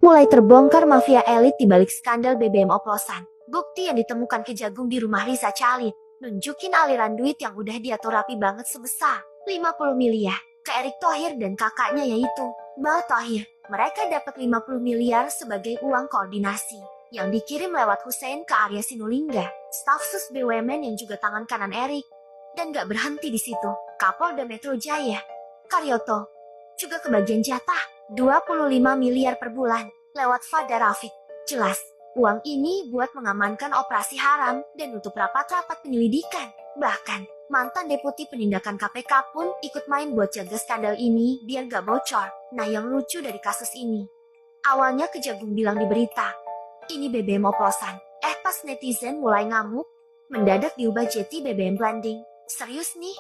Mulai terbongkar mafia elit di balik skandal BBM oplosan. Bukti yang ditemukan Kejagung di rumah Risa Calit nunjukin aliran duit yang udah diatur rapi banget sebesar 50 miliar ke Erick Thohir dan kakaknya yaitu Mbak Thohir. Mereka dapat 50 miliar sebagai uang koordinasi yang dikirim lewat Hussein ke Arya Sinulinga, staf sus BUMN yang juga tangan kanan Erick. Dan gak berhenti di situ, Kapolda Metro Jaya, Karyoto, juga kebagian jatah 25 miliar per bulan lewat Fada Rafiq. Jelas, uang ini buat mengamankan operasi haram dan nutup rapat-rapat penyelidikan. Bahkan, mantan Deputi Penindakan KPK pun ikut main buat jaga skandal ini biar gak bocor. Nah yang lucu dari kasus ini, awalnya Kejagung bilang di berita, ini BBM oplosan. Pas netizen mulai ngamuk, mendadak diubah jadi BBM blending. Serius nih?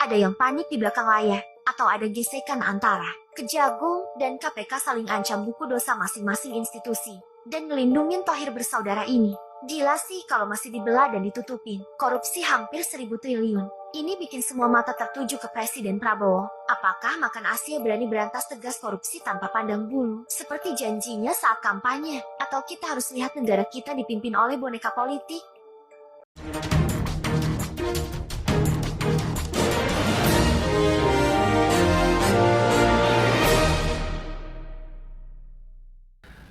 Ada yang panik di belakang layar? Atau ada gesekan antara Kejagung dan KPK saling ancam buku dosa masing-masing institusi dan ngelindungin Thohir bersaudara ini? Gila sih kalau masih dibelah dan ditutupin. Korupsi hampir 1.000 triliun. Ini bikin semua mata tertuju ke Presiden Prabowo. Apakah makan Asia berani berantas tegas korupsi tanpa pandang bulu seperti janjinya saat kampanye? Atau kita harus lihat negara kita dipimpin oleh boneka politik?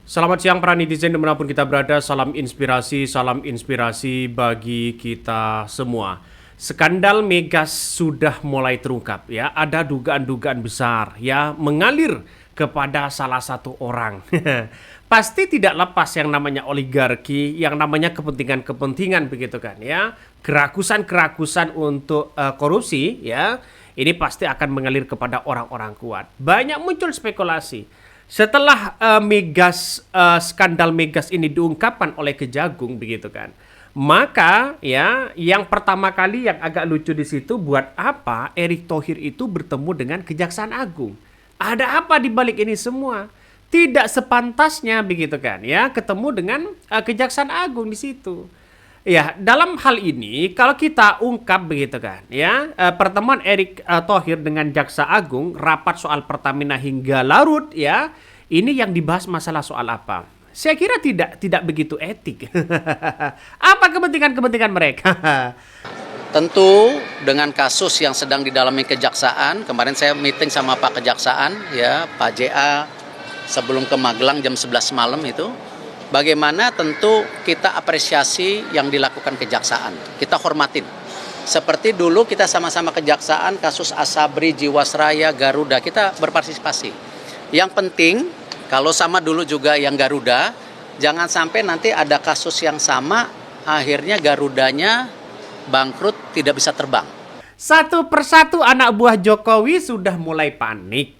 Selamat siang para netizen dimanapun kita berada, salam inspirasi bagi kita semua. Skandal Megas sudah mulai terungkap ya, ada dugaan-dugaan besar ya mengalir kepada salah satu orang. Pasti tidak lepas yang namanya oligarki, yang namanya kepentingan-kepentingan begitu kan ya. Kerakusan-kerakusan untuk korupsi ya, ini pasti akan mengalir kepada orang-orang kuat. Banyak muncul spekulasi. Setelah skandal Megas ini diungkapkan oleh Kejagung begitu kan, maka ya yang pertama kali yang agak lucu di situ, buat apa Erick Thohir itu bertemu dengan Kejaksaan Agung? Ada apa di balik ini semua? Tidak sepantasnya begitu kan ya ketemu dengan Kejaksaan Agung di situ. Ya, dalam hal ini kalau kita ungkap begitu kan ya, pertemuan Erick Thohir dengan Jaksa Agung, rapat soal Pertamina hingga larut ya, ini yang dibahas masalah soal apa? Saya kira tidak begitu etik. Apa kepentingan mereka? Tentu dengan kasus yang sedang didalami kejaksaan, kemarin saya meeting sama Pak Kejaksaan ya, Pak JA sebelum ke Magelang jam 11 malam itu. Bagaimana tentu kita apresiasi yang dilakukan kejaksaan, kita hormatin. Seperti dulu kita sama-sama kejaksaan kasus Asabri, Jiwasraya, Garuda, kita berpartisipasi. Yang penting kalau sama dulu juga yang Garuda, jangan sampai nanti ada kasus yang sama, akhirnya Garudanya bangkrut, tidak bisa terbang. Satu persatu anak buah Jokowi sudah mulai panik.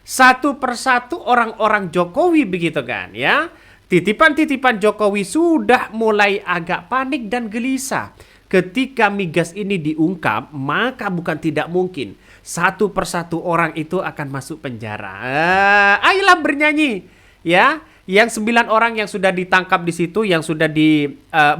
Satu persatu orang-orang Jokowi begitu kan ya. Titipan-titipan Jokowi sudah mulai agak panik dan gelisah. Ketika migas ini diungkap, maka bukan tidak mungkin satu persatu orang itu akan masuk penjara. Ayolah bernyanyi, ya. Yang 9 orang yang sudah ditangkap di situ, yang sudah di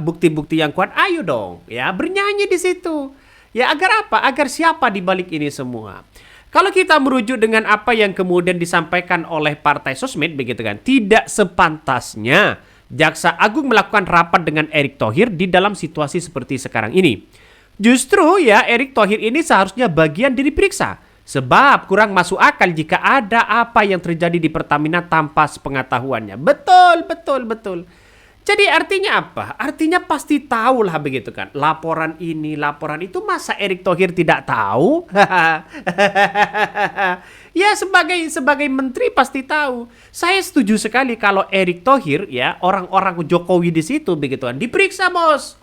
bukti-bukti yang kuat, ayo dong, ya bernyanyi di situ. Ya agar apa? Agar siapa di balik ini semua? Kalau kita merujuk dengan apa yang kemudian disampaikan oleh Partai Sosmed begitu kan, tidak sepantasnya Jaksa Agung melakukan rapat dengan Erick Thohir di dalam situasi seperti sekarang ini. Justru ya Erick Thohir ini seharusnya bagian dari diperiksa. Sebab kurang masuk akal jika ada apa yang terjadi di Pertamina tanpa sepengetahuannya. Betul. Jadi artinya apa? Artinya pasti tahu lah begitu kan. Laporan ini, laporan itu, masa Erick Thohir tidak tahu? Ya sebagai menteri pasti tahu. Saya setuju sekali kalau Erick Thohir ya, orang-orang Jokowi di situ begitu kan, diperiksa bos.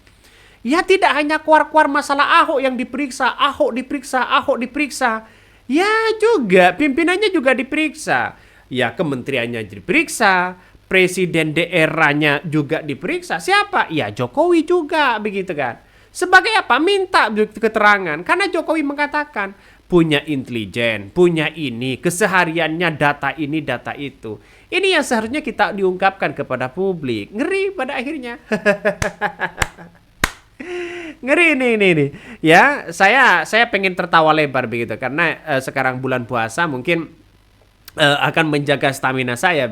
Ya tidak hanya keluar-keluar masalah Ahok yang diperiksa, Ahok diperiksa. Ya juga pimpinannya juga diperiksa. Ya kementeriannya diperiksa. Presiden daerahnya juga diperiksa. Siapa? Ya Jokowi juga begitu kan. Sebagai apa? Minta keterangan. Karena Jokowi mengatakan punya intelijen, punya ini, kesehariannya data ini, data itu. Ini yang seharusnya kita diungkapkan kepada publik. Ngeri pada akhirnya. Ngeri ini. Ya, saya pengen tertawa lebar begitu karena sekarang bulan puasa mungkin akan menjaga stamina saya.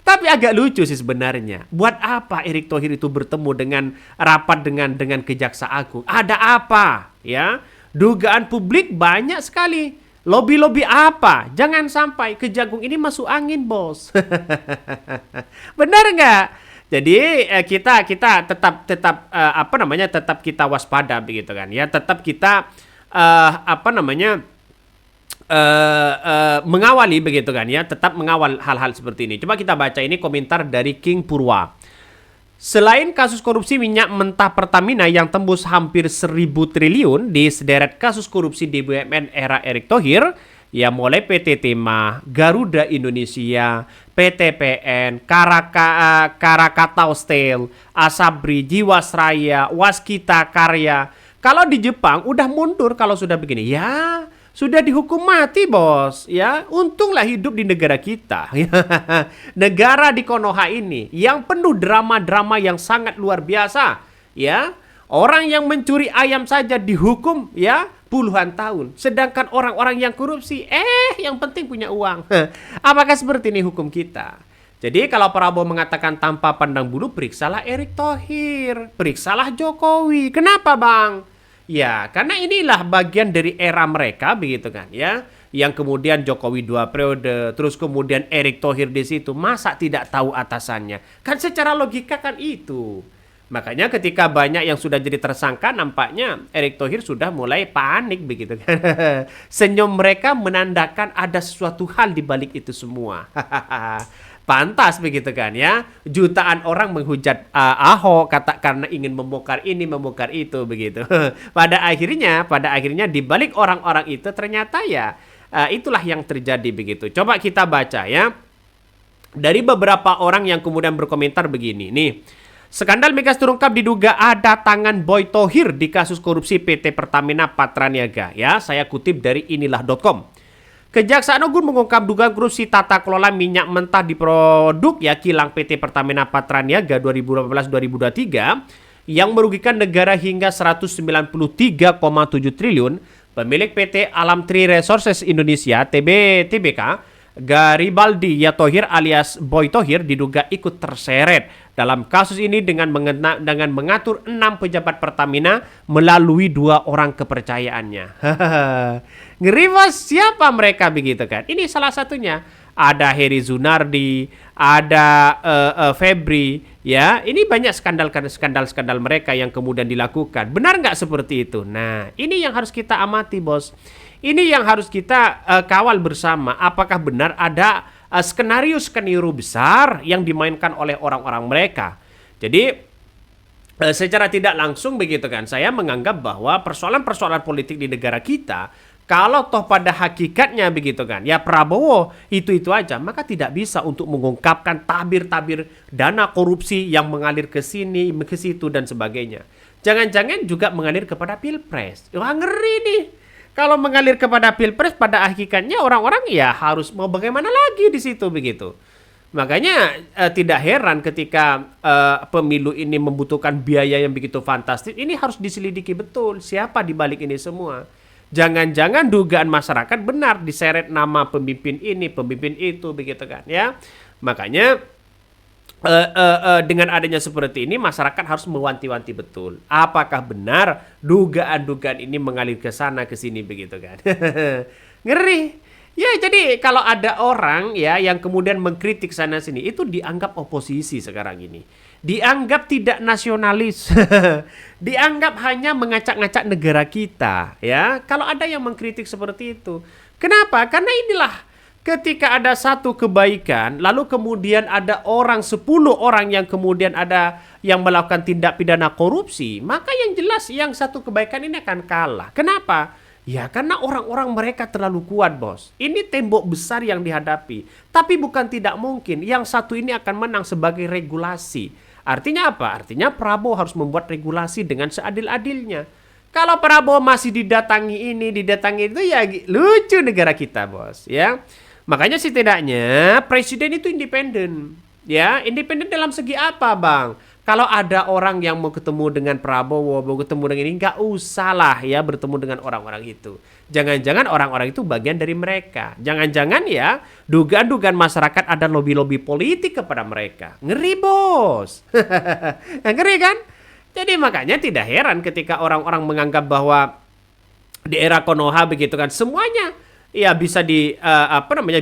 Tapi agak lucu sih sebenarnya. Buat apa Erick Thohir itu bertemu dengan rapat dengan Kejaksaan Agung? Ada apa? Ya, dugaan publik banyak sekali. Lobby-lobby apa? Jangan sampai Kejagung ini masuk angin, bos. Benar nggak? Jadi kita tetap kita waspada begitu kan? Ya, tetap kita mengawali begitu kan ya, tetap mengawal hal-hal seperti ini. Coba kita baca ini komentar dari King Purwa. Selain kasus korupsi minyak mentah Pertamina yang tembus hampir 1.000 triliun di sederet kasus korupsi di BUMN era Erick Thohir, ya mulai PT Timah, Garuda Indonesia, PT PN, Krakatau Steel, Asabri, Jiwasraya, Waskita Karya. Kalau di Jepang udah mundur kalau sudah begini. Ya, sudah dihukum mati, bos. Ya, untunglah hidup di negara kita. Negara di Konoha ini yang penuh drama-drama yang sangat luar biasa. Ya, orang yang mencuri ayam saja dihukum ya puluhan tahun. Sedangkan orang-orang yang korupsi, yang penting punya uang. Apakah seperti ini hukum kita? Jadi kalau Prabowo mengatakan tanpa pandang bulu, periksalah Erick Thohir, periksalah Jokowi. Kenapa, Bang? Ya, karena inilah bagian dari era mereka begitu kan ya. Yang kemudian Jokowi 2 periode, terus kemudian Erick Thohir di situ. Masa tidak tahu atasannya? Kan secara logika kan itu. Makanya ketika banyak yang sudah jadi tersangka, nampaknya Erick Thohir sudah mulai panik begitu kan. Senyum mereka menandakan ada sesuatu hal di balik itu semua. Pantas begitu kan ya. Jutaan orang menghujat Ahok karena ingin membongkar ini, membongkar itu begitu. Pada akhirnya di balik orang-orang itu ternyata ya itulah yang terjadi begitu. Coba kita baca ya. Dari beberapa orang yang kemudian berkomentar begini nih. Skandal migas terungkap diduga ada tangan Boy Thohir di kasus korupsi PT Pertamina Patraniaga. Ya, saya kutip dari inilah.com. Kejaksaan Agung mengungkap dugaan korupsi tata kelola minyak mentah di produk ya kilang PT Pertamina Patraniaga 2015-2023 yang merugikan negara hingga 193,7 triliun. Pemilik PT Alam Tree Resources Indonesia TBK Garibaldi Thohir alias Boy Thohir diduga ikut terseret dalam kasus ini dengan mengatur 6 pejabat Pertamina melalui 2 orang kepercayaannya. Ngeri, bos, siapa mereka begitu kan? Ini salah satunya. Ada Heri Zunardi, ada Febri, ya. Ini banyak skandal mereka yang kemudian dilakukan. Benar nggak seperti itu? Nah, ini yang harus kita amati, bos. Ini yang harus kita kawal bersama. Apakah benar ada skenario besar yang dimainkan oleh orang-orang mereka? Jadi secara tidak langsung begitu kan, saya menganggap bahwa persoalan-persoalan politik di negara kita, kalau toh pada hakikatnya begitu kan, ya Prabowo itu aja, maka tidak bisa untuk mengungkapkan tabir-tabir dana korupsi yang mengalir ke sini, ke situ dan sebagainya. Jangan-jangan juga mengalir kepada Pilpres. Wah, ngeri nih. Kalau mengalir kepada Pilpres, pada hakikatnya orang-orang ya harus mau bagaimana lagi di situ begitu. Makanya tidak heran ketika pemilu ini membutuhkan biaya yang begitu fantastis. Ini harus diselidiki betul siapa di balik ini semua. Jangan-jangan dugaan masyarakat benar diseret nama pemimpin ini, pemimpin itu begitu kan ya. Makanya dengan adanya seperti ini masyarakat harus mewanti-wanti betul. Apakah benar dugaan-dugaan ini mengalir ke sana ke sini begitu kan? Ngeri. Ya, jadi kalau ada orang ya yang kemudian mengkritik sana sini itu dianggap oposisi sekarang ini. Dianggap tidak nasionalis. Dianggap hanya mengacak-ngacak negara kita ya. Kalau ada yang mengkritik seperti itu. Kenapa? Karena inilah ketika ada satu kebaikan, lalu kemudian ada 10 orang yang kemudian ada yang melakukan tindak pidana korupsi, maka yang jelas yang satu kebaikan ini akan kalah. Kenapa? Ya karena orang-orang mereka terlalu kuat, bos. Ini tembok besar yang dihadapi. Tapi bukan tidak mungkin yang satu ini akan menang sebagai regulasi. Artinya apa? Artinya Prabowo harus membuat regulasi dengan seadil-adilnya. Kalau Prabowo masih didatangi ini, didatangi itu, ya lucu negara kita, bos. Ya. Makanya setidaknya presiden itu independen. Ya, independen dalam segi apa, Bang? Kalau ada orang yang mau ketemu dengan Prabowo, mau ketemu dengan ini, nggak usah lah ya bertemu dengan orang-orang itu. Jangan-jangan orang-orang itu bagian dari mereka. Jangan-jangan ya dugaan-dugaan masyarakat ada lobby-lobby politik kepada mereka. Ngeri bos. Ngeri kan? Jadi makanya tidak heran ketika orang-orang menganggap bahwa di era Konoha begitu kan semuanya ya bisa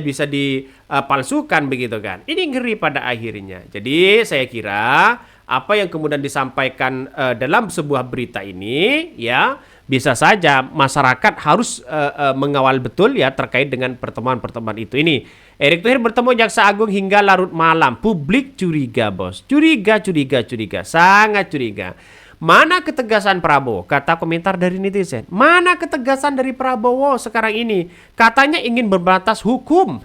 bisa dipalsukan begitu kan. Ini ngeri pada akhirnya. Jadi saya kira apa yang kemudian disampaikan dalam sebuah berita ini ya bisa saja masyarakat harus mengawal betul ya terkait dengan pertemuan-pertemuan itu ini. Erick Thohir bertemu Jaksa Agung hingga larut malam. Publik curiga, bos. Curiga, sangat curiga. Mana ketegasan Prabowo? Kata komentar dari netizen. Mana ketegasan dari Prabowo sekarang ini? Katanya ingin berbatas hukum.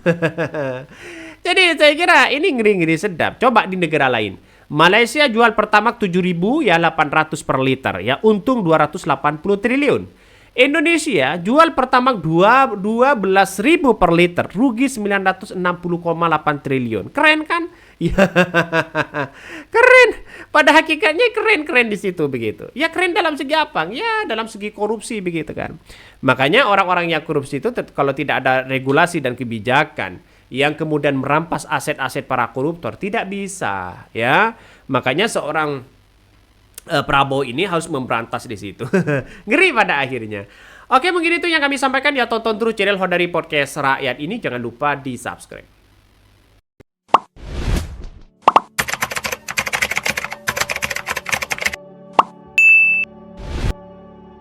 Jadi saya kira ini ngeri-ngeri sedap. Coba di negara lain. Malaysia jual Pertamax 7.000 ya 800 per liter ya, untung 280 triliun. Indonesia jual Pertamax 12.000 per liter, rugi 960,8 triliun. Keren kan? Ya. Keren. Pada hakikatnya keren-keren di situ begitu. Ya keren dalam segi apa? Ya dalam segi korupsi begitu kan. Makanya orang-orang yang korupsi itu kalau tidak ada regulasi dan kebijakan yang kemudian merampas aset-aset para koruptor tidak bisa ya. Makanya seorang Prabowo ini harus memberantas di situ. Ngeri pada akhirnya. Oke, mungkin itu yang kami sampaikan ya. Tonton terus channel Hodari Podcast Rakyat ini, jangan lupa di subscribe.